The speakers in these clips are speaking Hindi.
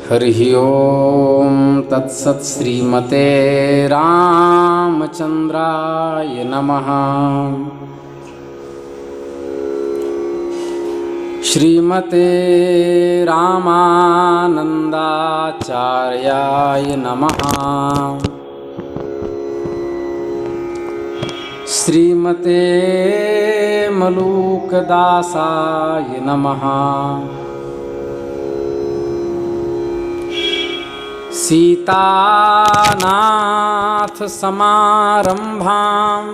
हरिः ओं तत्सत् श्रीमते रामचन्द्राय नमः। श्रीमते रामानन्दाचार्याय नमः। श्रीमते मलूकदासाय नमः। सीतानाथ समारंभां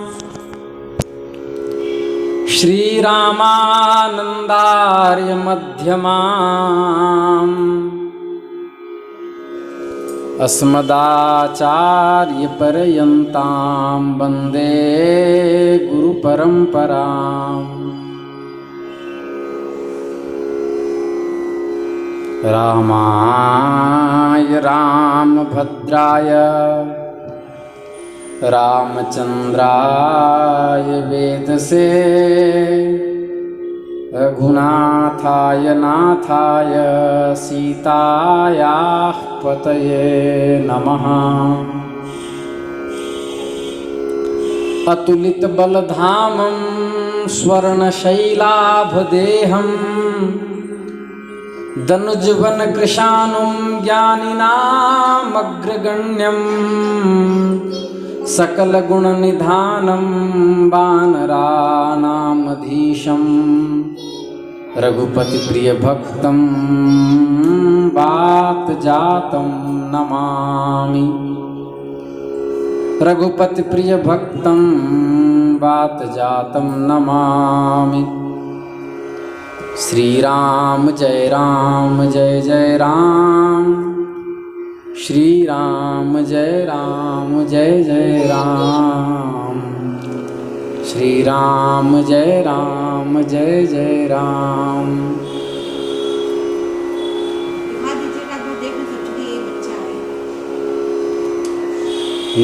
श्रीरामानन्दार्य मध्यमाम् अस्मदाचार्य पर्यन्तां वन्दे गुरुपरम्पराम्। रामाय रामभद्राय रामचन्द्राय वेदसे रघुनाथाय नाथाय सीतायाः पतये नमः। अतुलितबलधामं स्वर्णशैलाभदेहम् दनुजवनकृशानुं ज्ञानिनामग्रगण्यं सकलगुणनिधानं वानराणामधीशं रघुपतिप्रियभक्तं वातजातं नमामि। रघुपतिप्रियभक्तं वातजातं नमामि। श्री राम जय जय राम। श्री राम जय जय राम। श्री राम जय जय राम।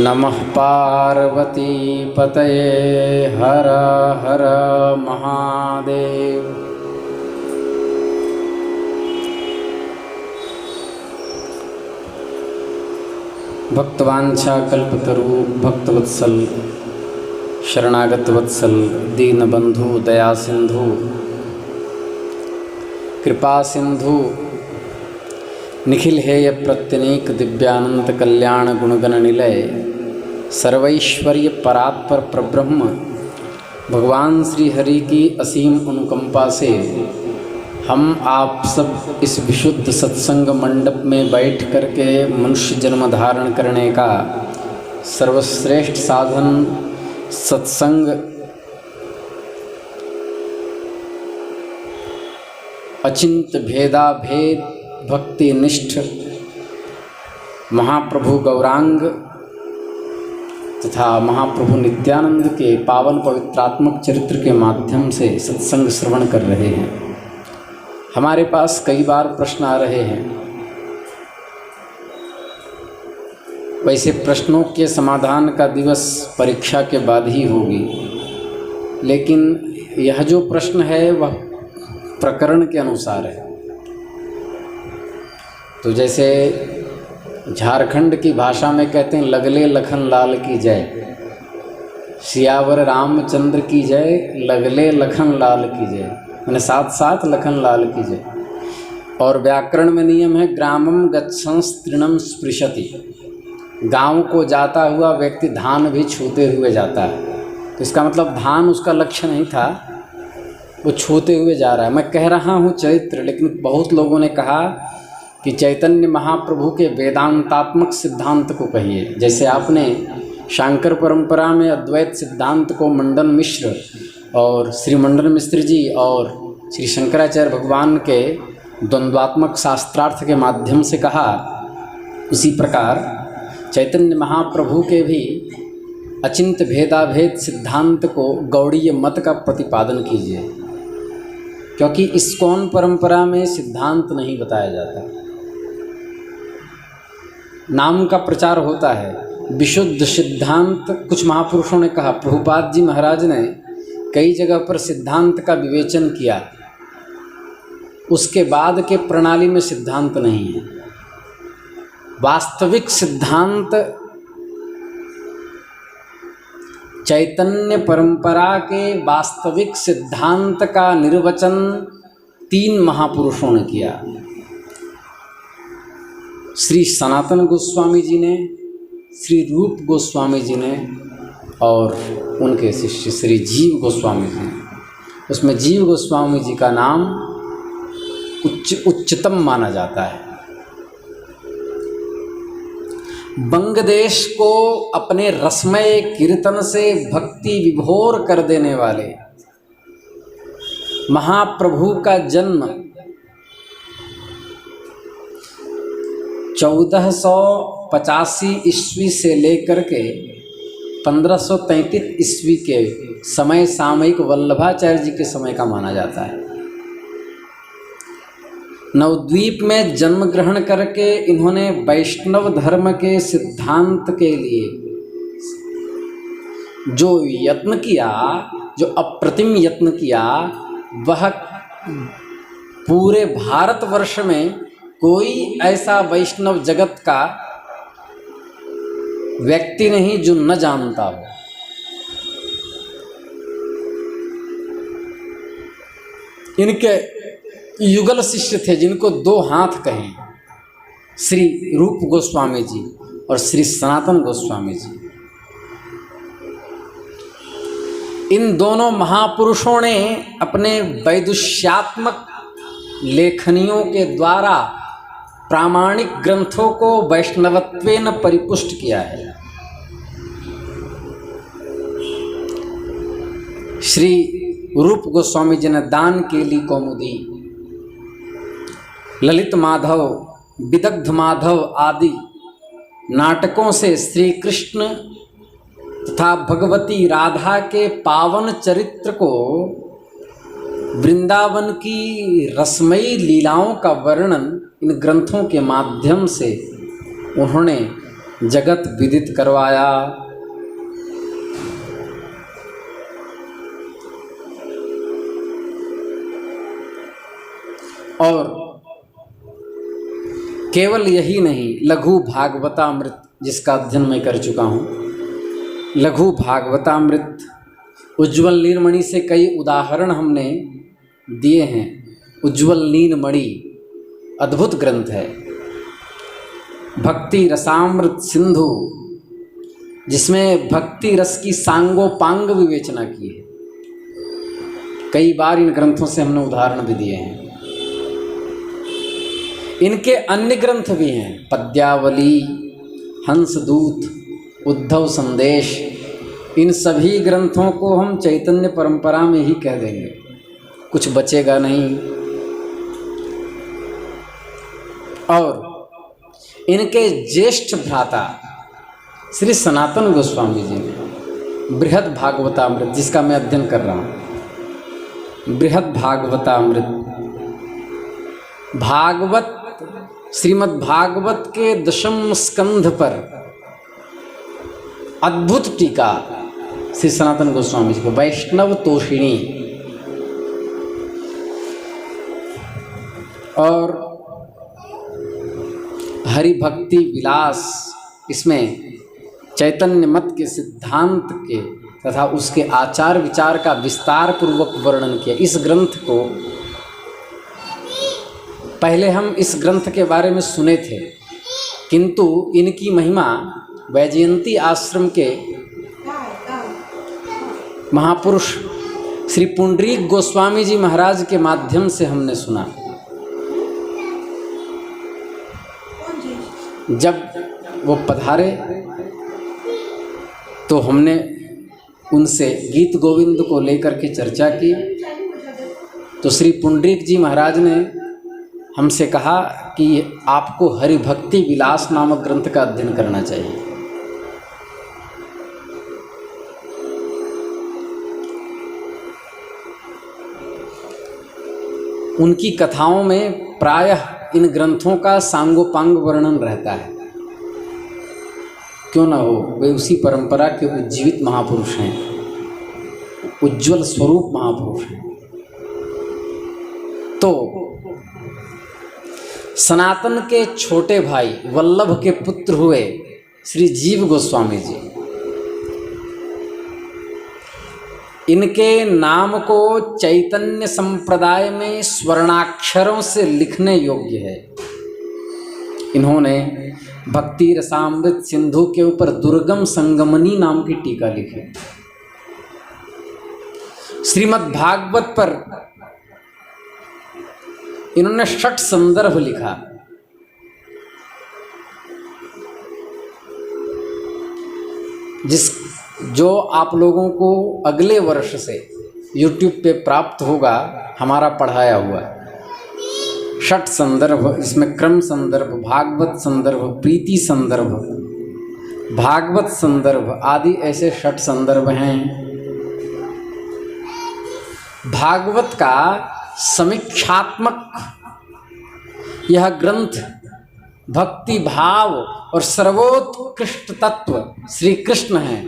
नमः पार्वती पतये हर हर महादेव। भक्तवांछा कल्पतरु भक्तवत्सल शरणागत वत्सल दीनबंधु दया सिंधु कृपा सिंधु निखिल हेय प्रत्यनीक दिव्यानंद कल्याण गुणगण निलय सर्वैश्वर्य परात्पर परब्रह्म भगवान श्री हरि की असीम अनुकंपा से हम आप सब इस विशुद्ध सत्संग मंडप में बैठ करके मनुष्य जन्म धारण करने का सर्वश्रेष्ठ साधन सत्संग अचिंत भेदाभेद भक्ति निष्ठ महाप्रभु गौरांग तथा महाप्रभु नित्यानंद के पावन पवित्रात्मक चरित्र के माध्यम से सत्संग श्रवण कर रहे हैं। हमारे पास कई बार प्रश्न आ रहे हैं। वैसे प्रश्नों के समाधान का दिवस परीक्षा के बाद ही होगी, लेकिन यह जो प्रश्न है वह प्रकरण के अनुसार है। तो जैसे झारखंड की भाषा में कहते हैं लगले लखन लाल की जय, सियावर रामचंद्र की जय, लगले लखन लाल की जय, मैंने साथ साथ लखन लाल की जय। और व्याकरण में नियम है ग्रामम गच्छंस तृणम स्पृशति, गांव को जाता हुआ व्यक्ति धान भी छूते हुए जाता है। तो इसका मतलब धान उसका लक्ष्य नहीं था, वो छूते हुए जा रहा है। मैं कह रहा हूँ चरित्र, लेकिन बहुत लोगों ने कहा कि चैतन्य महाप्रभु के वेदांतात्मक सिद्धांत को कहिए। जैसे आपने शांकर परंपरा में अद्वैत सिद्धांत को मंडन मिश्र और श्री मंडन मिश्र जी और श्री शंकराचार्य भगवान के द्वंद्वात्मक शास्त्रार्थ के माध्यम से कहा, उसी प्रकार चैतन्य महाप्रभु के भी अचिंत भेदाभेद सिद्धांत को गौड़ीय मत का प्रतिपादन कीजिए, क्योंकि इस्कॉन परंपरा में सिद्धांत नहीं बताया जाता, नाम का प्रचार होता है। विशुद्ध सिद्धांत कुछ महापुरुषों ने कहा, प्रभुपाद जी महाराज ने कई जगह पर सिद्धांत का विवेचन किया, उसके बाद के प्रणाली में सिद्धांत नहीं है। वास्तविक सिद्धांत चैतन्य परंपरा के वास्तविक सिद्धांत का निर्वचन 3 महापुरुषों ने किया। श्री सनातन गोस्वामी जी ने, श्री रूप गोस्वामी जी ने और उनके शिष्य श्री जीव गोस्वामी जी ने। उसमें जीव गोस्वामी जी का नाम उच्चतम माना जाता है। बंगदेश को अपने रसमय कीर्तन से भक्ति विभोर कर देने वाले महाप्रभु का जन्म 1485 ईस्वी से लेकर के 1533 ईस्वी के समय सामयिक वल्लभाचार्य जी के समय का माना जाता है। नवद्वीप में जन्म ग्रहण करके इन्होंने वैष्णव धर्म के सिद्धांत के लिए जो यत्न किया, जो अप्रतिम यत्न किया, वह पूरे भारतवर्ष में कोई ऐसा वैष्णव जगत का व्यक्ति नहीं जो न जानता हो। इनके युगल शिष्य थे जिनको 2 हाथ कहे, श्री रूप गोस्वामी जी और श्री सनातन गोस्वामी जी। इन दोनों महापुरुषों ने अपने वैदुष्यात्मक लेखनियों के द्वारा प्रामाणिक ग्रंथों को वैष्णवत्वेन परिपुष्ट किया है। श्री रूप गोस्वामी जी ने दान केली कौमुदी, ललित माधव, विदग्ध माधव आदि नाटकों से श्री कृष्ण तथा भगवती राधा के पावन चरित्र को, वृंदावन की रसमयी लीलाओं का वर्णन इन ग्रंथों के माध्यम से उन्होंने जगत विदित करवाया। और केवल यही नहीं, लघु भागवतामृत जिसका अध्ययन मैं कर चुका हूँ, लघु भागवतामृत, उज्ज्वल नीलमणि से कई उदाहरण हमने दिए हैं। उज्ज्वल नीलमणि अद्भुत ग्रंथ है। भक्ति रसामृत सिंधु, जिसमें भक्ति रस की सांगोपांग विवेचना की है। कई बार इन ग्रंथों से हमने उदाहरण भी दिए हैं। इनके अन्य ग्रंथ भी हैं, पद्यावली, हंसदूत, उद्धव संदेश। इन सभी ग्रंथों को हम चैतन्य परंपरा में ही कह देंगे, कुछ बचेगा नहीं। और इनके ज्येष्ठ भ्राता श्री सनातन गोस्वामी जी ने बृहद भागवतामृत, जिसका मैं अध्ययन कर रहा हूँ, बृहद भागवतामृत, भागवत, श्रीमद् भागवत के 10वें स्कंध पर अद्भुत टीका श्री सनातन गोस्वामी जी को, वैष्णव तोषिणी। और हरिभक्ति विलास, इसमें चैतन्य मत के सिद्धांत के तथा उसके आचार विचार का विस्तार पूर्वक वर्णन किया। इस ग्रंथ को पहले हम इस ग्रंथ के बारे में सुने थे, किंतु इनकी महिमा वैजयंती आश्रम के महापुरुष श्री पुंडरीक गोस्वामी जी महाराज के माध्यम से हमने सुना। जब वो पधारे तो हमने उनसे गीत गोविंद को लेकर के चर्चा की। तो श्री पुंडरीक जी महाराज ने हमसे कहा कि आपको हरिभक्ति विलास नामक ग्रंथ का अध्ययन करना चाहिए। उनकी कथाओं में प्रायः इन ग्रंथों का सांगोपांग वर्णन रहता है। क्यों न हो, वे उसी परंपरा के उज्जीवित महापुरुष हैं, उज्ज्वल स्वरूप महापुरुष हैं। तो सनातन के छोटे भाई वल्लभ के पुत्र हुए श्री जीव गोस्वामी जी। इनके नाम को चैतन्य संप्रदाय में स्वर्णाक्षरों से लिखने योग्य है। इन्होंने भक्ति रसामृत सिंधु के ऊपर दुर्गम संगमनी नाम की टीका लिखी। श्रीमद् भागवत पर इन्होंने 6 संदर्भ लिखा। जो आप लोगों को अगले वर्ष से YouTube पे प्राप्त होगा, हमारा पढ़ाया हुआ 6 संदर्भ। इसमें क्रम संदर्भ, भागवत संदर्भ, प्रीति संदर्भ, भागवत संदर्भ आदि ऐसे 6 संदर्भ हैं। भागवत का समीक्षात्मक यह ग्रंथ भक्ति भाव और सर्वोत्कृष्ट तत्व श्री कृष्ण हैं।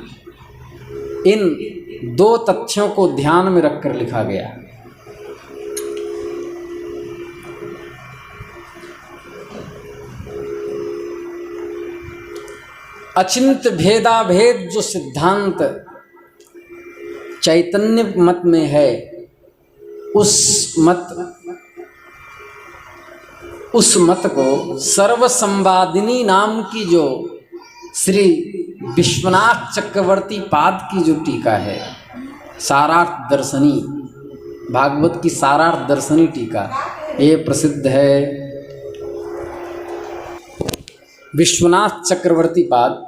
इन 2 तथ्यों को ध्यान में रखकर लिखा गया। अचिंत भेदाभेद जो सिद्धांत चैतन्य मत में है, उस मत को सर्वसंवादिनी नाम की जो श्री विश्वनाथ चक्रवर्ती पाद की जो टीका है, सारार्थ दर्शनी, भागवत की सारार्थ दर्शनी टीका, ये प्रसिद्ध है। विश्वनाथ चक्रवर्ती पाद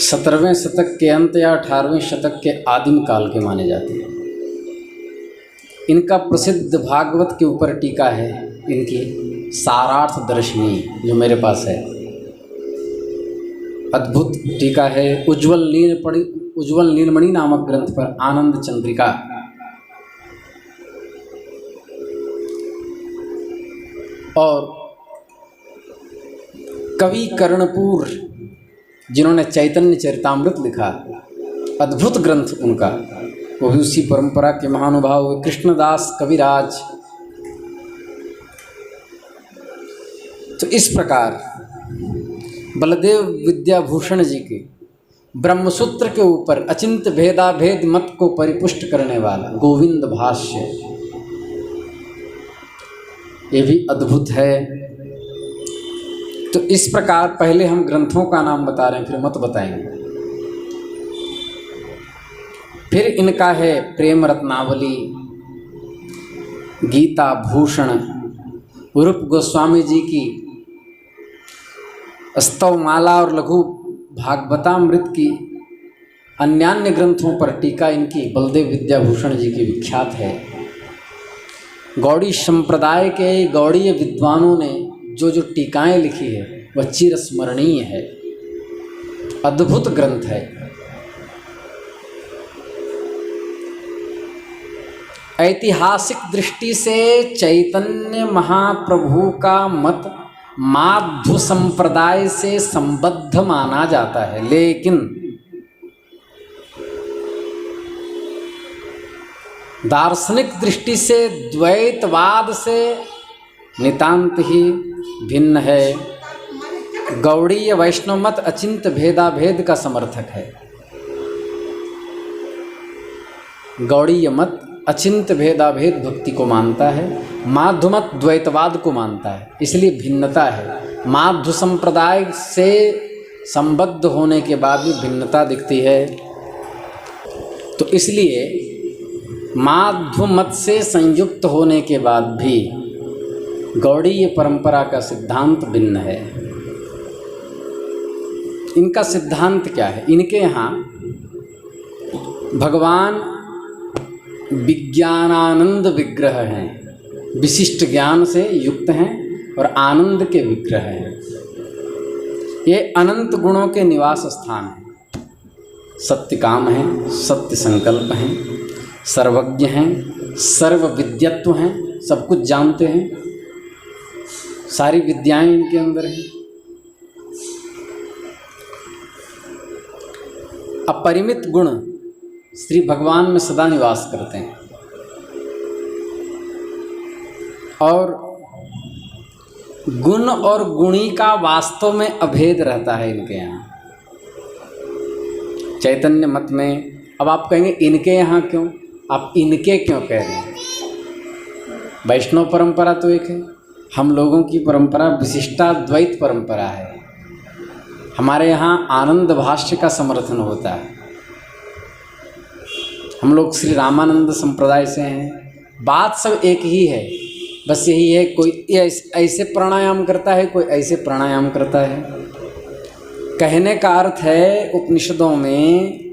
17वें शतक के अंत या 18वें शतक के आदिम काल के माने जाते हैं। इनका प्रसिद्ध भागवत के ऊपर टीका है, इनकी सारार्थ दर्शनी, जो मेरे पास है। अद्भुत टीका है। उज्ज्वल नीलमणि नामक ग्रंथ पर आनंद चंद्रिका। और कवि कर्णपुर जिन्होंने चैतन्य चरितामृत लिखा, अद्भुत ग्रंथ उनका, वो भी उसी परंपरा के महानुभाव कृष्णदास कविराज। तो इस प्रकार बलदेव विद्याभूषण जी के ब्रह्मसूत्र के ऊपर अचिंत भेदाभेद मत को परिपुष्ट करने वाला गोविंद भाष्य, ये भी अद्भुत है। तो इस प्रकार पहले हम ग्रंथों का नाम बता रहे हैं, फिर मत बताएंगे। फिर इनका है प्रेम रत्नावली, गीता भूषण, रूप गोस्वामी जी की स्तवमाला और लघु भागवतामृत की अन्यान्य ग्रंथों पर टीका इनकी बलदेव विद्याभूषण जी की विख्यात है। गौड़ी संप्रदाय के गौड़ीय विद्वानों ने जो जो टीकाएं लिखी है वह चिरस्मरणीय है, अद्भुत ग्रंथ है। ऐतिहासिक दृष्टि से चैतन्य महाप्रभु का मत माध्व संप्रदाय से संबद्ध माना जाता है, लेकिन दार्शनिक दृष्टि से द्वैतवाद से नितांत ही भिन्न है। गौड़ीय वैष्णव मत अचिंत भेदाभेद का समर्थक है। गौड़ीय मत अचिंत भेदाभेद भक्ति को मानता है, माध्व मत द्वैतवाद को मानता है, इसलिए भिन्नता है। माध्व संप्रदाय से संबद्ध होने के बाद भी भिन्नता दिखती है। तो इसलिए माध्व मत से संयुक्त होने के बाद भी गौड़ीय परंपरा का सिद्धांत भिन्न है। इनका सिद्धांत क्या है? इनके यहाँ भगवान विज्ञानानंद विग्रह हैं, विशिष्ट ज्ञान से युक्त हैं और आनंद के विग्रह हैं। ये अनंत गुणों के निवास स्थान हैं। सत्य काम हैं, सत्य संकल्प हैं, सर्वज्ञ हैं, सर्वविद्यत्व हैं, सब कुछ जानते हैं, सारी विद्याएं इनके अंदर हैं। अपरिमित गुण श्री भगवान में सदा निवास करते हैं। और गुण और गुणी का वास्तव में अभेद रहता है इनके यहाँ चैतन्य मत में। अब आप कहेंगे इनके यहाँ क्यों, आप इनके क्यों कह रहे हैं? वैष्णव परंपरा तो एक है, हम लोगों की परंपरा विशिष्टाद्वैत परंपरा है। हमारे यहाँ आनंद भाष्य का समर्थन होता है। हम लोग श्री रामानंद संप्रदाय से हैं। बात सब एक ही है, बस यही है कोई ऐसे प्राणायाम करता है, कोई ऐसे प्राणायाम करता है। कहने का अर्थ है उपनिषदों में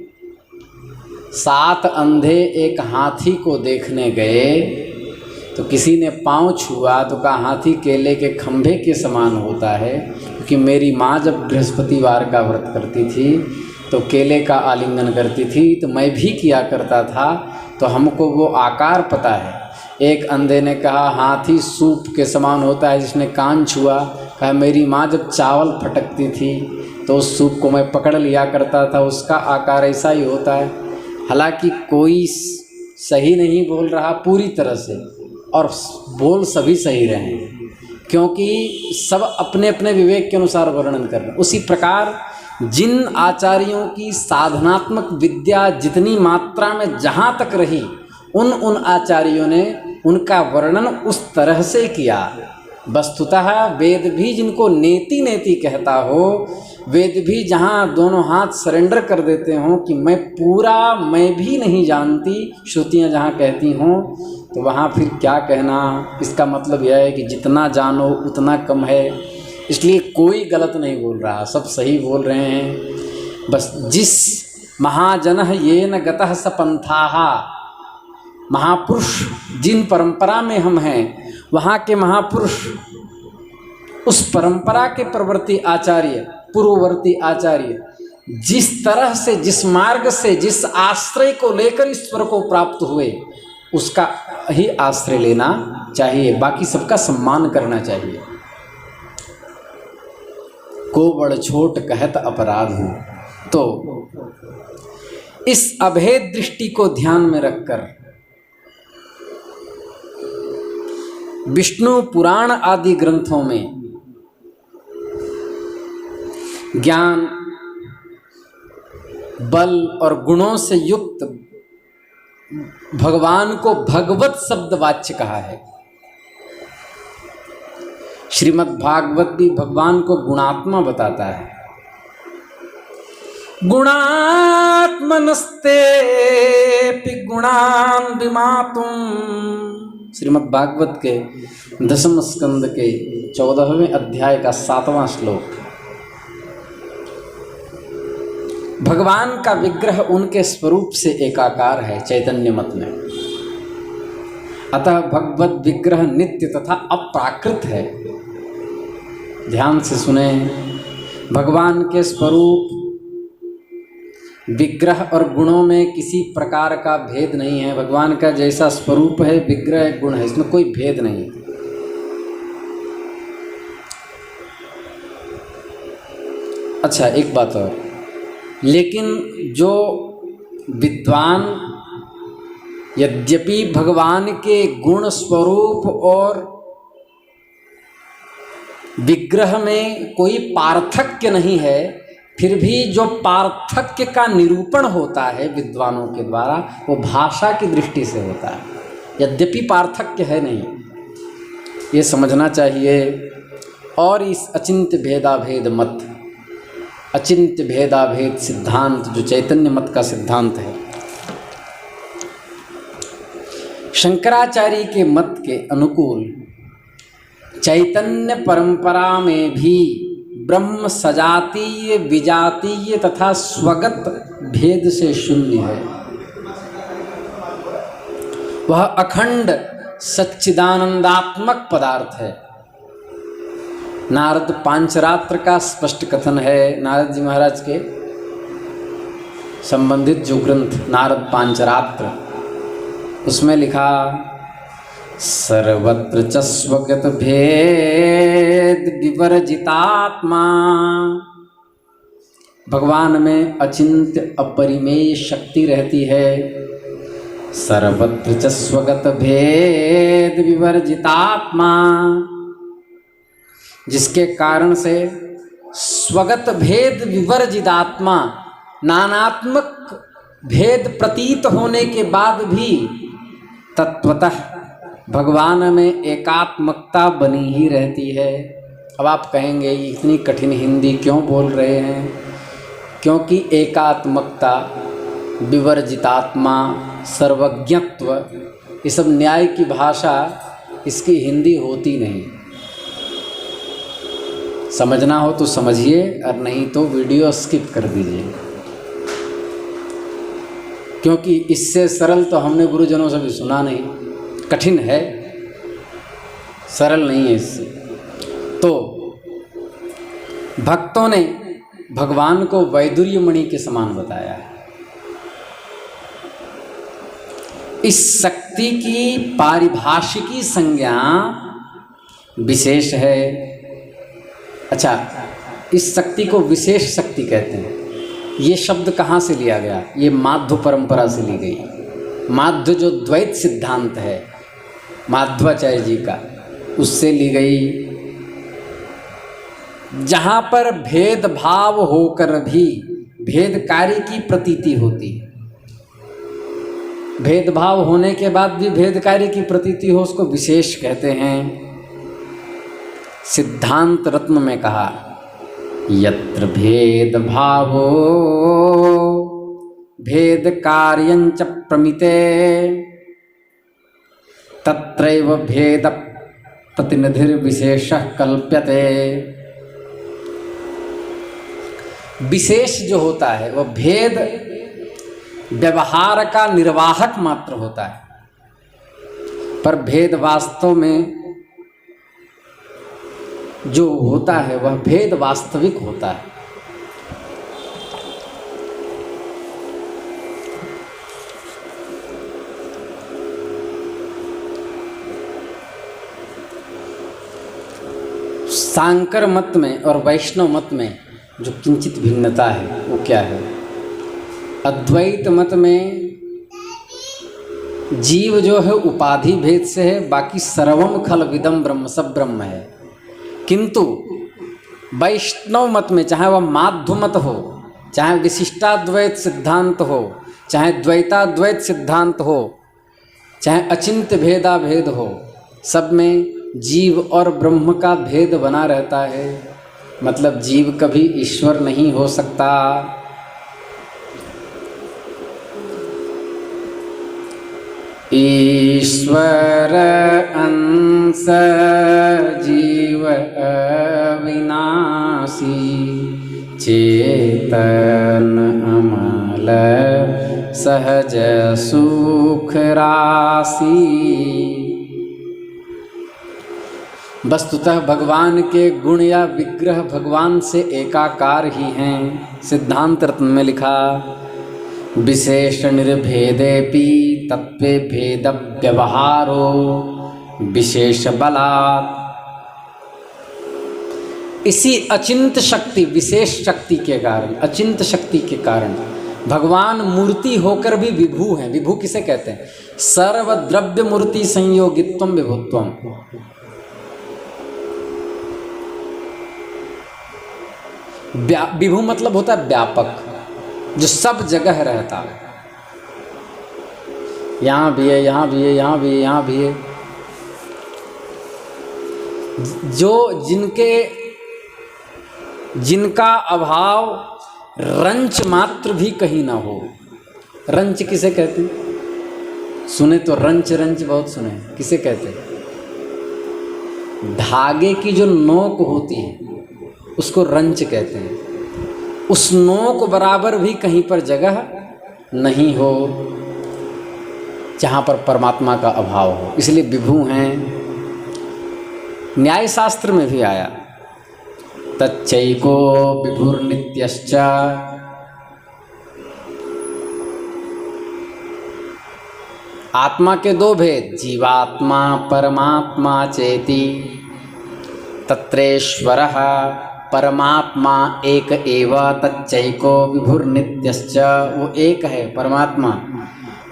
7 अंधे एक हाथी को देखने गए तो किसी ने पाँव छुआ तो कहा हाथी केले के खंभे के समान होता है, क्योंकि मेरी माँ जब बृहस्पतिवार का व्रत करती थी तो केले का आलिंगन करती थी, तो मैं भी किया करता था, तो हमको वो आकार पता है। एक अंधे ने कहा हाथी सूप के समान होता है। जिसने कान छुआ कहा मेरी माँ जब चावल फटकती थी तो उस सूप को मैं पकड़ लिया करता था, उसका आकार ऐसा ही होता है। हालांकि कोई सही नहीं बोल रहा पूरी तरह से, और बोल सभी सही रहे हैं, क्योंकि सब अपने अपने विवेक के अनुसार वर्णन कर रहे हैं। उसी प्रकार जिन आचार्यों की साधनात्मक विद्या जितनी मात्रा में जहाँ तक रही, उन आचार्यों ने उनका वर्णन उस तरह से किया। वस्तुतः वेद भी जिनको नेति नेति कहता हो, वेद भी जहाँ दोनों हाथ सरेंडर कर देते हों कि मैं पूरा मैं भी नहीं जानती, श्रुतियाँ जहाँ कहती हों, तो वहाँ फिर क्या कहना। इसका मतलब यह है कि जितना जानो उतना कम है। इसलिए कोई गलत नहीं बोल रहा, सब सही बोल रहे हैं। बस जिस महाजनः येन गतः स पंथाः, महापुरुष जिन परंपरा में हम हैं, वहाँ के महापुरुष उस परंपरा के प्रवर्ती आचार्य, पूर्ववर्ती आचार्य जिस तरह से, जिस मार्ग से, जिस आश्रय को लेकर ईश्वर को प्राप्त हुए, उसका ही आश्रय लेना चाहिए। बाकी सबका सम्मान करना चाहिए। को बड़ छोट कहत अपराध हो। तो इस अभेद दृष्टि को ध्यान में रखकर विष्णु पुराण आदि ग्रंथों में ज्ञान, बल और गुणों से युक्त भगवान को भगवत शब्द वाच्य कहा है। श्रीमद् भागवत भी भगवान को गुणात्मा बताता है। गुणात्मनस्ते गुणान विमातुम, श्रीमद् भागवत के 10वें स्कंद के 14वें अध्याय का 7वां श्लोक। भगवान का विग्रह उनके स्वरूप से एकाकार है चैतन्य मत में। अतः भगवत विग्रह नित्य तथा अप्राकृत है। ध्यान से सुने, भगवान के स्वरूप, विग्रह और गुणों में किसी प्रकार का भेद नहीं है। भगवान का जैसा स्वरूप है, विग्रह, गुण है, इसमें कोई भेद नहीं है। अच्छा, एक बात और, लेकिन जो विद्वान यद्यपि भगवान के गुण, स्वरूप और विग्रह में कोई पार्थक्य नहीं है, फिर भी जो पार्थक्य का निरूपण होता है विद्वानों के द्वारा, वो भाषा की दृष्टि से होता है। यद्यपि पार्थक्य है नहीं, ये समझना चाहिए। और इस अचिंत्य भेदाभेद मत, अचिंत्य भेदाभेद सिद्धांत जो चैतन्य मत का सिद्धांत है, शंकराचार्य के मत के अनुकूल चैतन्य परंपरा में भी ब्रह्म सजातीय, विजातीय तथा स्वगत भेद से शून्य है। वह अखंड सच्चिदानंदात्मक पदार्थ है। नारद पांचरात्र का स्पष्ट कथन है। नारद जी महाराज के संबंधित जो ग्रंथ नारद पांचरात्र, उसमें लिखा सर्वत्र च स्वगत भेद विवर्जितात्मा। भगवान में अचिंत्य अपरिमेय शक्ति रहती है। सर्वत्र च स्वगत भेद विवर्जितात्मा। जिसके कारण से स्वगत भेद विवर्जितात्मा, नानात्मक भेद प्रतीत होने के बाद भी तत्वतः भगवान में एकात्मकता बनी ही रहती है। अब आप कहेंगे ये इतनी कठिन हिंदी क्यों बोल रहे हैं? क्योंकि एकात्मकता, विवर्जितात्मा, सर्वज्ञत्व, ये सब न्याय की भाषा, इसकी हिंदी होती नहीं। समझना हो तो समझिए और नहीं तो वीडियो स्किप कर दीजिए, क्योंकि इससे सरल तो हमने गुरुजनों से भी सुना नहीं। कठिन है, सरल नहीं है इससे। तो भक्तों ने भगवान को वैदुर्य मणि के समान बताया है। इस शक्ति की पारिभाषिकी संज्ञा विशेष है। अच्छा, इस शक्ति को विशेष शक्ति कहते हैं। ये शब्द कहाँ से लिया गया? ये माध्व परंपरा से ली गई। माध्व जो द्वैत सिद्धांत है माध्वाचार्य जी का, उससे ली गई। जहाँ पर भेदभाव होकर भी भेदकारी की प्रतीति होती है, भेदभाव होने के बाद भी भेदकारी की प्रतीति हो, उसको विशेष कहते हैं। सिद्धांत रत्न में कहा, यत्र भेदभावो भेद कार्यंच प्रमिते तत्रैव भेद प्रतिनिधिर्विशेषः कल्प्यते। विशेष जो होता है वह भेद व्यवहार का निर्वाहक मात्र होता है, पर भेद वास्तव में जो होता है वह भेद वास्तविक होता है। सांकर मत में और वैष्णव मत में जो किंचित भिन्नता है वो क्या है? अद्वैत मत में जीव जो है उपाधि भेद से है, बाकी सर्वम खल विदम ब्रह्म, सब ब्रह्म है। किंतु वैष्णव मत में, चाहे वह माध्व मत हो, चाहे विशिष्टाद्वैत सिद्धांत हो, चाहे द्वैताद्वैत सिद्धांत हो, चाहे अचिंत्य भेदा भेद हो, सब में जीव और ब्रह्म का भेद बना रहता है। मतलब जीव कभी ईश्वर नहीं हो सकता। ईश्वर अंश जीव अविनाशी, चेतन अमल सहज सुख राशि। वस्तुतः भगवान के गुण या विग्रह भगवान से एकाकार ही हैं। सिद्धांत रत्न में लिखा, विशेष निर्भेदेपि तत्वे भेद व्यवहारो विशेष बलात्। इसी अचिंत शक्ति, विशेष शक्ति के कारण, अचिंत शक्ति के कारण भगवान मूर्ति होकर भी विभू हैं। विभू किसे कहते हैं? सर्वद्रव्य मूर्ति संयोगित्वम विभुत्वम। विभू मतलब होता है व्यापक, जो सब जगह रहता है। यहाँ भी है, यहाँ भी है, यहाँ भी है, यहाँ भी है। जो जिनका अभाव रंच मात्र भी कहीं ना हो। रंच किसे कहते हैं? सुने तो रंच रंच बहुत सुने। किसे कहते हैं? धागे की जो नोक होती है उसको रंच कहते हैं। उस नोक बराबर भी कहीं पर जगह नहीं हो जहाँ पर परमात्मा का अभाव हो, इसलिए विभू हैं। न्याय शास्त्र में भी आया, तच्चैको विभुर्नित्यश्च। आत्मा के दो भेद, जीवात्मा परमात्मा चेति। तत्रेश्वरः परमात्मा एक एव तच्चैको विभुर्नित्यश्च। वो एक है परमात्मा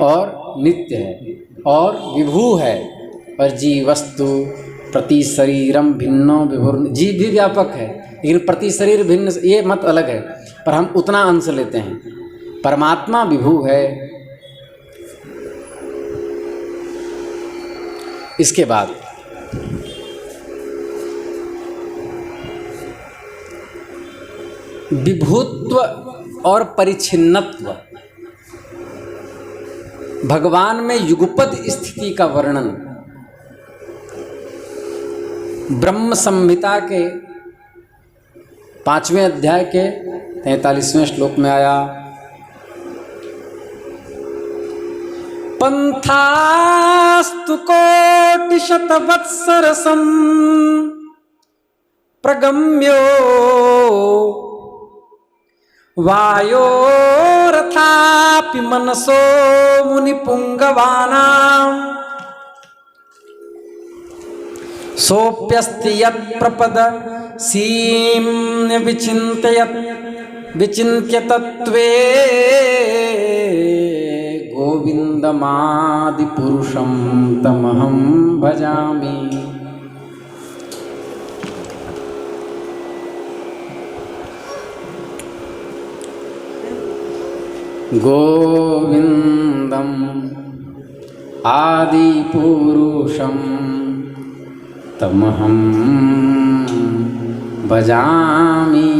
और नित्य है और विभू है, और जीव वस्तु प्रति शरीरम भिन्नो विभुर, जीव भी व्यापक है लेकिन प्रति शरीर भिन्न, ये मत अलग है, पर हम उतना अंश लेते हैं। परमात्मा विभु है। इसके बाद विभुत्व और परिच्छिन्नत्व, भगवान में युगपद स्थिति का वर्णन ब्रह्म संहिता के 5वें अध्याय के 43वें श्लोक में आया। पंथास्तु कोटिशतवत्सरसं प्रगम्यो वायोरथापि मनसो मुनिपुंगवानां सोप्यस्ति यत्प्रपद सीम्य विचिन्त्य तत्त्वे गोविन्दमादिपुरुषं तमहं भजामि। गोविन्दम् आदिपुरुषं तमहं भजामि।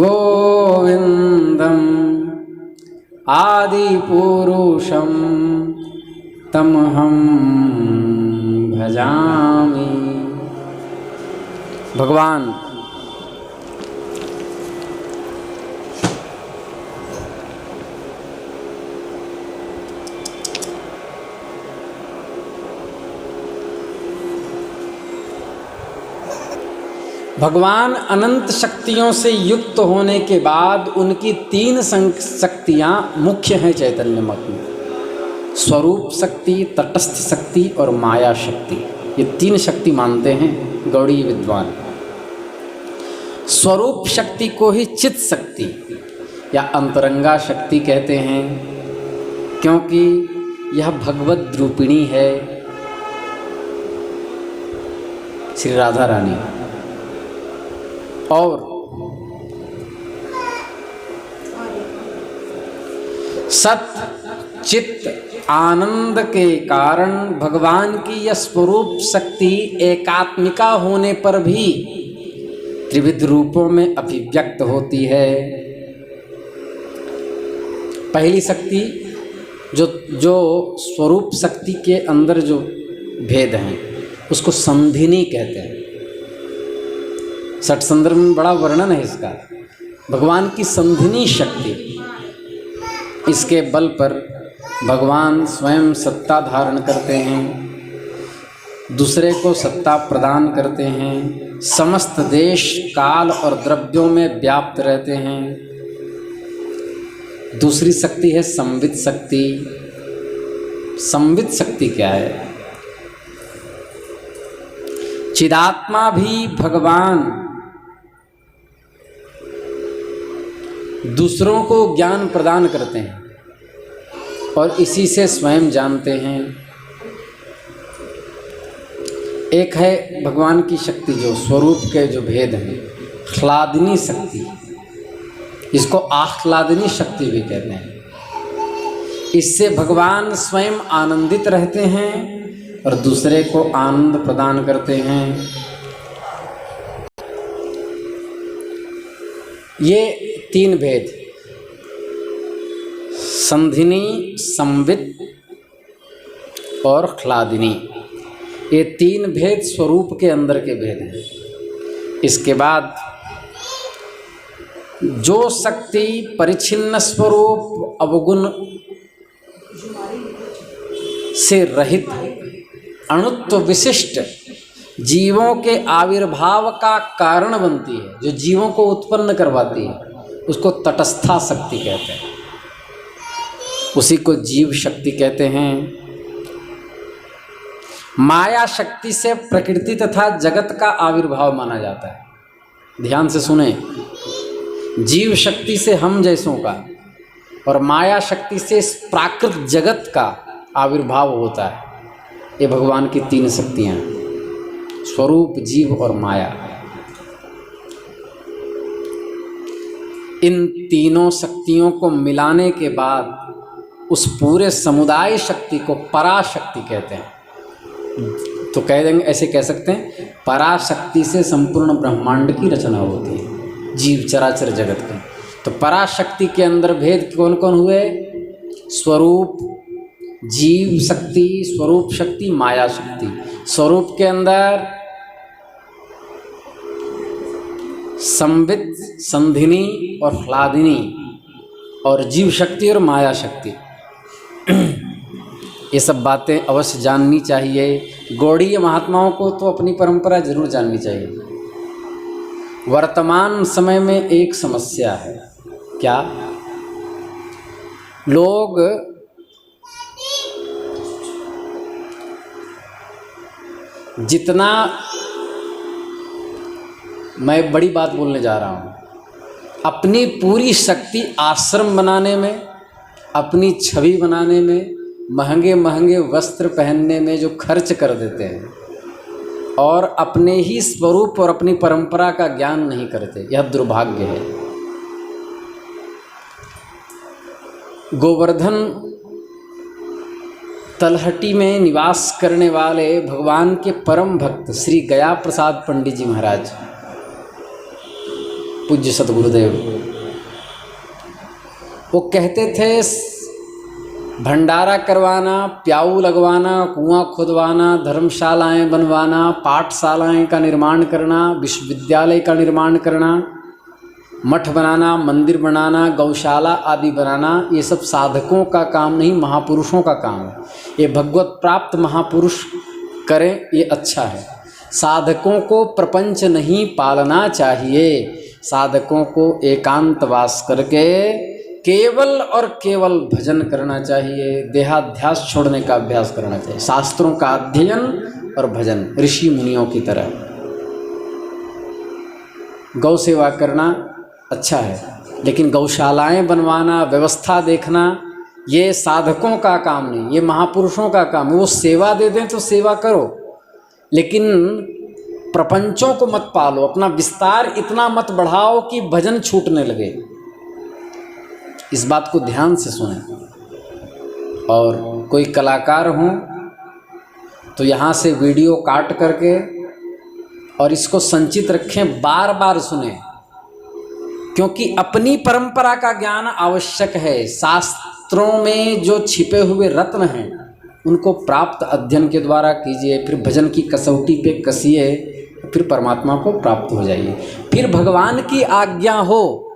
गोविन्दम् आदिपुरुषं तमहं भजामि। भगवान भगवान अनंत शक्तियों से युक्त होने के बाद उनकी 3 शक्तियाँ मुख्य हैं चैतन्य मत में, स्वरूप शक्ति, तटस्थ शक्ति और माया शक्ति। ये 3 शक्ति मानते हैं गौड़ीय विद्वान। स्वरूप शक्ति को ही चित शक्ति या अंतरंगा शक्ति कहते हैं, क्योंकि यह भगवद रूपिणी है, श्री राधा रानी। और सत्य चित्त आनंद के कारण भगवान की यह स्वरूप शक्ति एकात्मिका होने पर भी त्रिविध रूपों में अभिव्यक्त होती है। पहली शक्ति जो स्वरूप शक्ति के अंदर जो भेद हैं उसको संधिनी कहते हैं। षट्संदर्भ में बड़ा वर्णन है इसका। भगवान की संधिनी शक्ति, इसके बल पर भगवान स्वयं सत्ता धारण करते हैं, दूसरे को सत्ता प्रदान करते हैं, समस्त देश काल और द्रव्यों में व्याप्त रहते हैं। दूसरी शक्ति है संवित शक्ति। संवित शक्ति क्या है? चिदात्मा भी भगवान दूसरों को ज्ञान प्रदान करते हैं और इसी से स्वयं जानते हैं। एक है भगवान की शक्ति जो स्वरूप के जो भेद हैं, आह्लादनी शक्ति, इसको आह्लादनी शक्ति भी कहते हैं। इससे भगवान स्वयं आनंदित रहते हैं और दूसरे को आनंद प्रदान करते हैं। ये 3 भेद, संधिनी, संवित और आह्लादिनी, ये 3 भेद स्वरूप के अंदर के भेद हैं। इसके बाद जो शक्ति परिच्छिन्न स्वरूप अवगुण से रहित अणुत्व विशिष्ट जीवों के आविर्भाव का कारण बनती है, जो जीवों को उत्पन्न करवाती है, उसको तटस्था शक्ति कहते हैं। उसी को जीव शक्ति कहते हैं। माया शक्ति से प्रकृति तथा जगत का आविर्भाव माना जाता है। ध्यान से सुने, जीव शक्ति से हम जैसों का और माया शक्ति से प्राकृत जगत का आविर्भाव होता है। ये भगवान की तीन शक्तियाँ हैं, स्वरूप, जीव और माया। इन तीनों शक्तियों को मिलाने के बाद उस पूरे समुदाय शक्ति को पराशक्ति कहते हैं। तो कह देंगे, ऐसे कह सकते हैं, पराशक्ति से संपूर्ण ब्रह्मांड की रचना होती है, जीव चराचर जगत के। तो पराशक्ति के अंदर भेद कौन कौन हुए? स्वरूप, जीव शक्ति, स्वरूप शक्ति, माया शक्ति। स्वरूप के अंदर संवित, संधिनी और ह्लादिनी, और जीव शक्ति और माया शक्ति। ये सब बातें अवश्य जाननी चाहिए। गौड़ीय महात्माओं को तो अपनी परंपरा जरूर जाननी चाहिए। वर्तमान समय में एक समस्या है, क्या? लोग जितना, मैं बड़ी बात बोलने जा रहा हूँ, अपनी पूरी शक्ति आश्रम बनाने में, अपनी छवि बनाने में, महंगे महंगे वस्त्र पहनने में जो खर्च कर देते हैं और अपने ही स्वरूप और अपनी परंपरा का ज्ञान नहीं करते, यह दुर्भाग्य है। गोवर्धन तलहटी में निवास करने वाले भगवान के परम भक्त श्री गया प्रसाद पंडित जी महाराज, पूज्य सतगुरुदेव, वो कहते थे, भंडारा करवाना, प्याऊ लगवाना, कुआं खुदवाना, धर्मशालाएं बनवाना, पाठशालाएं का निर्माण करना, विश्वविद्यालय का निर्माण करना, मठ बनाना, मंदिर बनाना, गौशाला आदि बनाना, ये सब साधकों का काम नहीं, महापुरुषों का काम है। ये भगवत प्राप्त महापुरुष करें, ये अच्छा है। साधकों को प्रपंच नहीं पालना चाहिए। साधकों को एकांतवास करके केवल और केवल भजन करना चाहिए, देहाध्यास छोड़ने का अभ्यास करना चाहिए। शास्त्रों का अध्ययन और भजन, ऋषि मुनियों की तरह। गौ सेवा करना अच्छा है, लेकिन गौशालाएं बनवाना, व्यवस्था देखना, ये साधकों का काम नहीं, ये महापुरुषों का काम है। वो सेवा दे दें तो सेवा करो, लेकिन प्रपंचों को मत पालो, अपना विस्तार इतना मत बढ़ाओ कि भजन छूटने लगे। इस बात को ध्यान से सुनें। और कोई कलाकार हों तो यहाँ से वीडियो काट करके और इसको संचित रखें, बार बार सुनें, क्योंकि अपनी परंपरा का ज्ञान आवश्यक है। शास्त्रों में जो छिपे हुए रत्न हैं उनको प्राप्त अध्ययन के द्वारा कीजिए, फिर भजन की कसौटी पे कसिए, फिर परमात्मा को प्राप्त हो जाइए। फिर भगवान की आज्ञा हो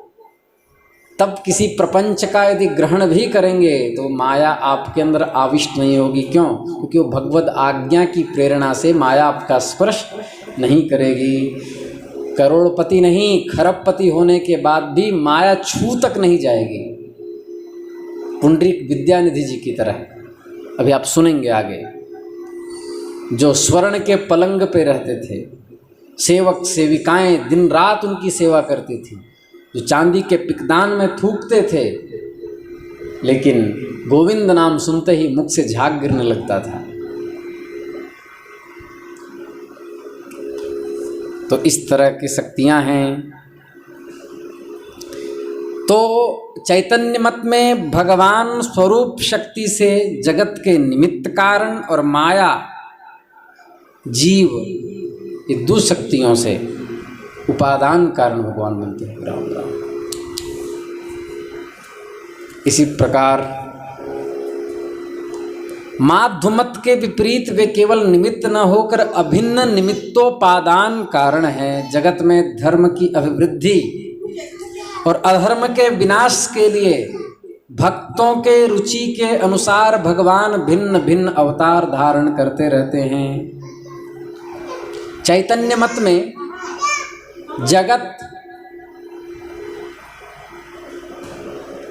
तब किसी प्रपंच का यदि ग्रहण भी करेंगे तो माया आपके अंदर आविष्ट नहीं होगी। क्यों? क्योंकि वो भगवद आज्ञा की प्रेरणा से माया आपका स्पर्श नहीं करेगी। करोड़पति नहीं, खरबपति होने के बाद भी माया छू तक नहीं जाएगी, पुंडरीक विद्यानिधि जी की तरह। अभी आप सुनेंगे आगे, जो स्वर्ण के पलंग पे रहते थे, सेवक सेविकाएं दिन रात उनकी सेवा करती थी, जो चांदी के पिकदान में थूकते थे, लेकिन गोविंद नाम सुनते ही मुख से झाग गिरने लगता था। तो इस तरह की शक्तियां हैं। तो चैतन्य मत में भगवान स्वरूप शक्ति से जगत के निमित्त कारण और माया जीव, ये दो शक्तियों से उपादान कारण भगवान बनते हैं। राम राम। इसी प्रकार माध्वमत के विपरीत वे केवल निमित्त न होकर अभिन्न निमित्तोपादान कारण है। जगत में धर्म की अभिवृद्धि और अधर्म के विनाश के लिए भक्तों के रुचि के अनुसार भगवान भिन्न भिन्न अवतार धारण करते रहते हैं। चैतन्य मत में जगत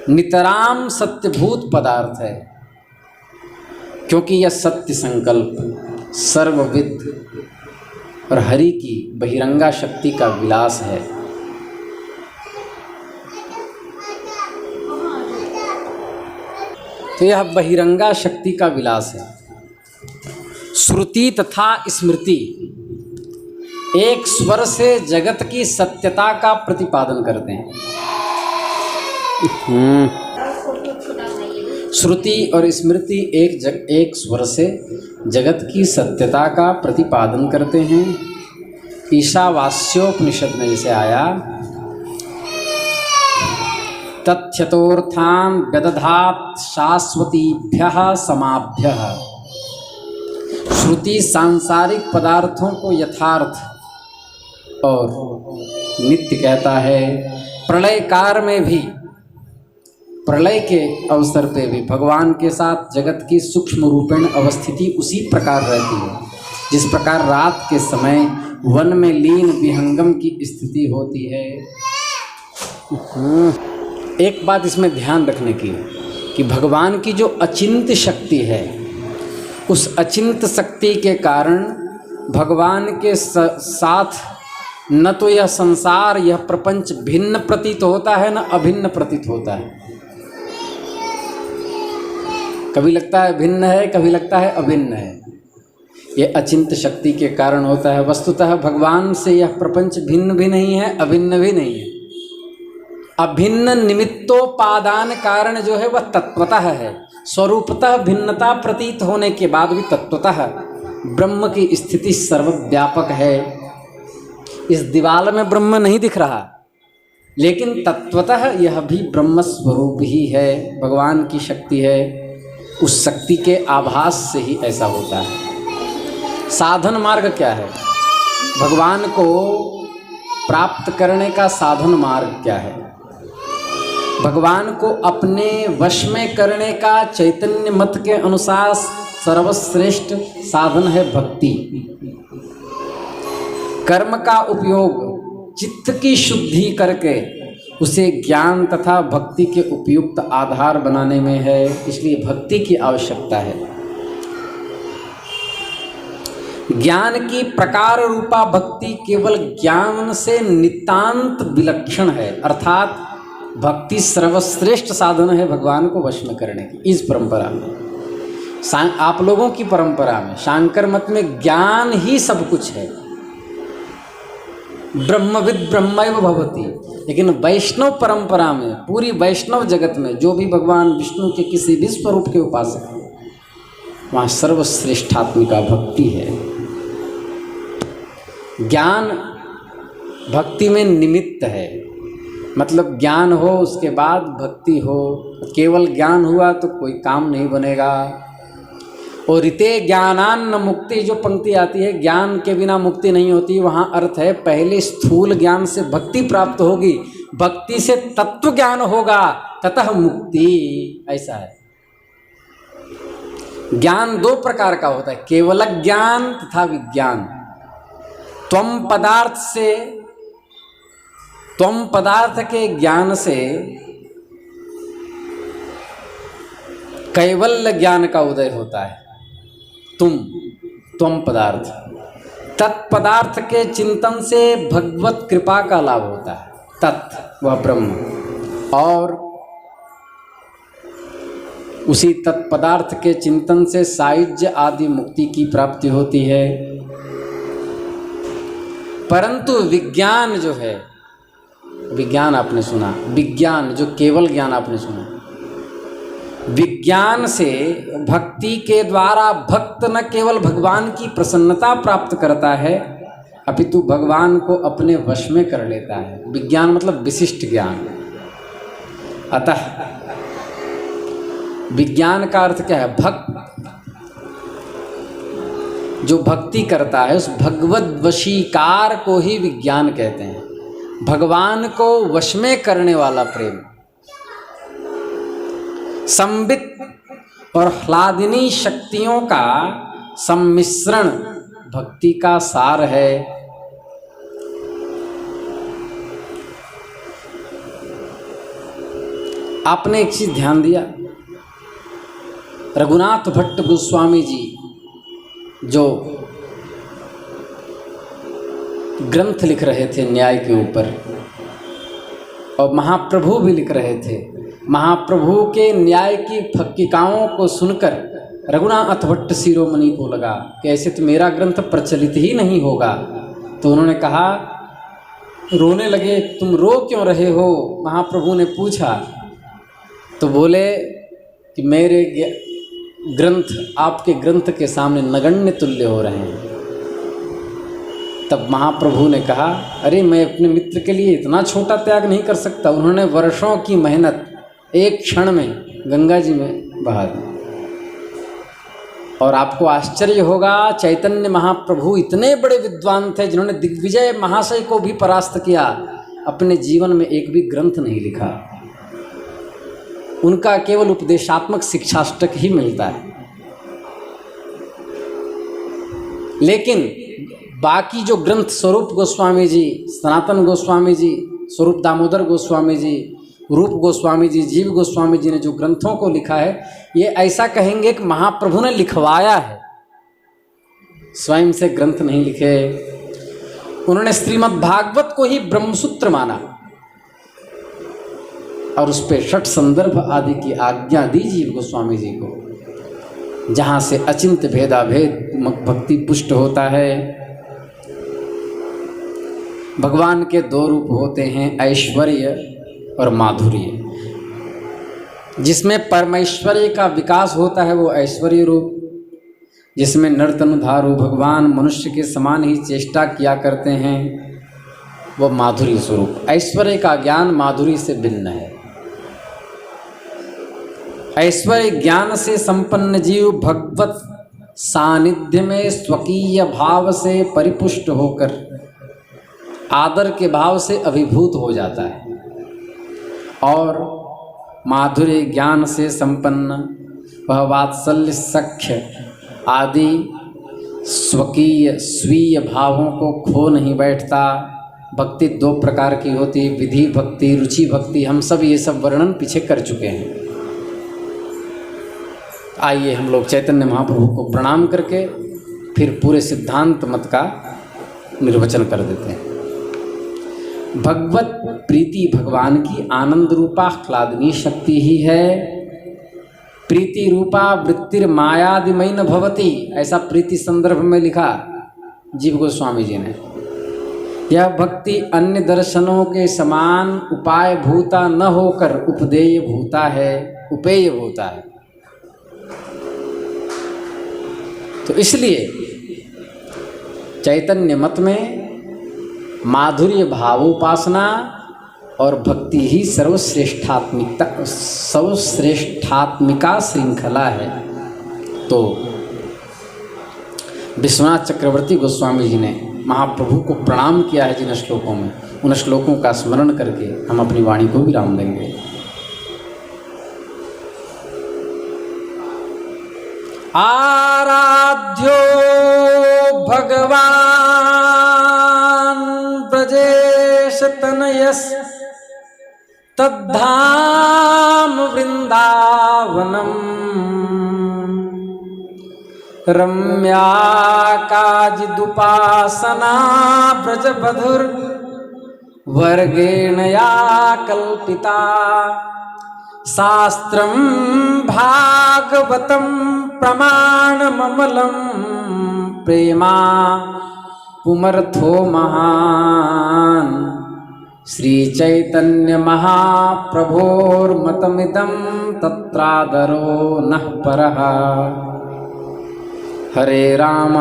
नितराम सत्यभूत पदार्थ है, क्योंकि यह सत्य संकल्प सर्वविद और हरि की बहिरंगा शक्ति का विलास है। तो यह बहिरंगा शक्ति का विलास है। श्रुति तथा स्मृति एक स्वर से जगत की सत्यता का प्रतिपादन करते हैं। श्रुति और स्मृति एक स्वर से जगत की सत्यता का प्रतिपादन करते हैं। ईशावास्योपनिषद में जैसे आया, तथ्यतोर्थान व्यदधात शाश्वतीभ्यः समाभ्यः। श्रुति सांसारिक पदार्थों को यथार्थ और नित्य कहता है। प्रलय काल में भी, प्रलय के अवसर पे भी भगवान के साथ जगत की सूक्ष्म रूपेण अवस्थिति उसी प्रकार रहती है जिस प्रकार रात के समय वन में लीन विहंगम की स्थिति होती है। एक बात इसमें ध्यान रखने की कि भगवान की जो अचिंत्य शक्ति है, उस अचिंत्य शक्ति के कारण भगवान के साथ न तो यह संसार, यह प्रपंच भिन्न प्रतीत होता है, न अभिन्न प्रतीत होता है। कभी लगता है भिन्न है, कभी लगता है अभिन्न है। ये अचिंत्य शक्ति के कारण होता है। वस्तुतः भगवान से यह प्रपंच भिन्न भी नहीं है, अभिन्न भी नहीं है। अभिन्न निमित्तोपादान कारण जो है वह तत्वतः है। स्वरूपतः भिन्नता प्रतीत होने के बाद भी तत्वतः ब्रह्म की स्थिति सर्वव्यापक है। इस दीवाल में ब्रह्म नहीं दिख रहा, लेकिन तत्वतः यह भी ब्रह्म स्वरूप ही है, भगवान की शक्ति है। उस शक्ति के आभास से ही ऐसा होता है। साधन मार्ग क्या है? भगवान को प्राप्त करने का साधन मार्ग क्या है? भगवान को अपने वश में करने का चैतन्य मत के अनुसार सर्वश्रेष्ठ साधन है भक्ति। कर्म का उपयोग चित्त की शुद्धि करके उसे ज्ञान तथा भक्ति के उपयुक्त आधार बनाने में है, इसलिए भक्ति की आवश्यकता है। ज्ञान की प्रकार रूपा भक्ति केवल ज्ञान से नितांत विलक्षण है, अर्थात भक्ति सर्वश्रेष्ठ साधन है भगवान को वश में करने की। इस परंपरा में, आप लोगों की परंपरा में, शांकर मत में ज्ञान ही सब कुछ है, ब्रह्मविद ब्रह्मैव भवति। लेकिन वैष्णव परंपरा में, पूरी वैष्णव जगत में जो भी भगवान विष्णु के किसी भी स्वरूप के उपासक हैं, वहाँ सर्वश्रेष्ठात्मिका भक्ति है। ज्ञान भक्ति में निमित्त है, मतलब ज्ञान हो उसके बाद भक्ति हो। केवल ज्ञान हुआ तो कोई काम नहीं बनेगा। और ऋते ज्ञानान्न मुक्ति जो पंक्ति आती है, ज्ञान के बिना मुक्ति नहीं होती, वहाँ अर्थ है पहले स्थूल ज्ञान से भक्ति प्राप्त होगी, भक्ति से तत्व ज्ञान होगा, ततः मुक्ति। ऐसा है। ज्ञान दो प्रकार का होता है, केवल ज्ञान तथा विज्ञान। त्वम पदार्थ के ज्ञान से कैवल्य ज्ञान का उदय होता है। त्वम पदार्थ, तत्पदार्थ के चिंतन से भगवत कृपा का लाभ होता है। तत् वह ब्रह्म, और उसी तत्पदार्थ के चिंतन से सायुज्य आदि मुक्ति की प्राप्ति होती है। परंतु विज्ञान जो है, विज्ञान आपने सुना, विज्ञान जो केवल ज्ञान आपने सुना, विज्ञान से भक्ति के द्वारा भक्त न केवल भगवान की प्रसन्नता प्राप्त करता है, अपितु भगवान को अपने वश में कर लेता है। विज्ञान मतलब विशिष्ट ज्ञान। अतः विज्ञान का अर्थ क्या है? भक्त जो भक्ति करता है उस भगवद वशीकार को ही विज्ञान कहते हैं। भगवान को वश में करने वाला प्रेम। संबित और ह्लादिनी शक्तियों का सम्मिश्रण भक्ति का सार है। आपने एक चीज ध्यान दिया, रघुनाथ भट्ट गोस्वामी जी जो ग्रंथ लिख रहे थे न्याय के ऊपर, और महाप्रभु भी लिख रहे थे, महाप्रभु के न्याय की फक्किकाओं को सुनकर रघुनाथ भट्ट शिरोमणि को लगा कि ऐसे तो मेरा ग्रंथ प्रचलित ही नहीं होगा। तो उन्होंने कहा, रोने लगे, तुम रो क्यों रहे हो? महाप्रभु ने पूछा तो बोले कि मेरे ग्रंथ आपके ग्रंथ के सामने नगण्य तुल्य हो रहे हैं। तब महाप्रभु ने कहा, अरे मैं अपने मित्र के लिए इतना छोटा त्याग नहीं कर सकता। उन्होंने वर्षों की मेहनत एक क्षण में गंगा जी में बहा दी। और आपको आश्चर्य होगा, चैतन्य महाप्रभु इतने बड़े विद्वान थे जिन्होंने दिग्विजय महाशय को भी परास्त किया, अपने जीवन में एक भी ग्रंथ नहीं लिखा। उनका केवल उपदेशात्मक शिक्षाष्टक ही मिलता है। लेकिन बाकी जो ग्रंथ स्वरूप गोस्वामी जी, सनातन गोस्वामी जी, स्वरूप दामोदर गोस्वामी जी, रूप गोस्वामी जी, जीव गोस्वामी जी ने जो ग्रंथों को लिखा है, ये ऐसा कहेंगे कि महाप्रभु ने लिखवाया है, स्वयं से ग्रंथ नहीं लिखे। उन्होंने श्रीमद् भागवत को ही ब्रह्मसूत्र माना और उस पे षट संदर्भ आदि की आज्ञा दी जीव गोस्वामी जी को, जहाँ से अचिंत्य भेदाभेद भक्ति पुष्ट होता है। भगवान के दो रूप होते हैं, ऐश्वर्य और माधुर्य। जिसमें परमेश्वर्य का विकास होता है वो ऐश्वर्य रूप, जिसमें नर्तनधारु भगवान मनुष्य के समान ही चेष्टा किया करते हैं वो माधुर्य स्वरूप। ऐश्वर्य का ज्ञान माधुर्य से भिन्न है। ऐश्वर्य ज्ञान से संपन्न जीव भगवत सानिध्य में स्वकीय भाव से परिपुष्ट होकर आदर के भाव से अभिभूत हो जाता है, और माधुर्य ज्ञान से संपन्न वह वात्सल्य सख्य आदि स्वकीय स्वीय भावों को खो नहीं बैठता। भक्ति दो प्रकार की होती है, विधि भक्ति, रुचि भक्ति। हम सब ये सब वर्णन पीछे कर चुके हैं। आइए हम लोग चैतन्य महाप्रभु को प्रणाम करके फिर पूरे सिद्धांत मत का निर्वचन कर देते हैं। भगवत प्रीति भगवान की आनंद रूपा आह्लादनीय शक्ति ही है। प्रीति रूपा वृत्तिर मायादिमयी न भवती, ऐसा प्रीति संदर्भ में लिखा जीव गोस्वामी जी ने। यह भक्ति अन्य दर्शनों के समान उपाय भूता न होकर उपदेय भूता है, उपेय भूता है। तो इसलिए चैतन्य मत में माधुर्य भावोपासना और भक्ति ही सर्वश्रेष्ठात्मिका श्रृंखला है। तो विश्वनाथ चक्रवर्ती गोस्वामी जी ने महाप्रभु को प्रणाम किया है जिन श्लोकों में, उन श्लोकों का स्मरण करके हम अपनी वाणी को विराम देंगे। आराध्यो भगवान ब्रजेश तनयस तद्धाम वृंदावनम रम्या काजिदुपासना ब्रजबधुर वर्गेण या कल्पिता शास्त्रं भागवतं प्रमाणममलं प्रेमा पुमर्थो महान् श्रीचैतन्य महाप्रभोर्मतमिदं तत्रादरो नः परः। हरे राम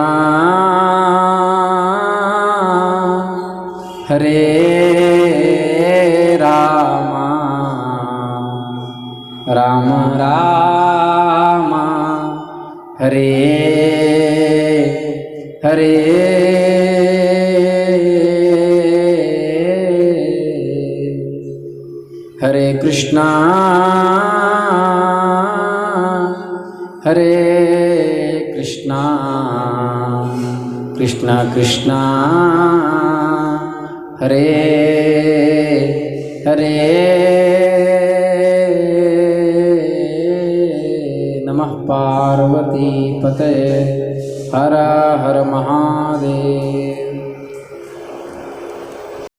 हरे राम राम राम हरे हरे। हरे कृष्णा हरे कृष्णा कृष्णा कृष्णा हरे हरे। नमः पार्वती पतये हर हर महादेव।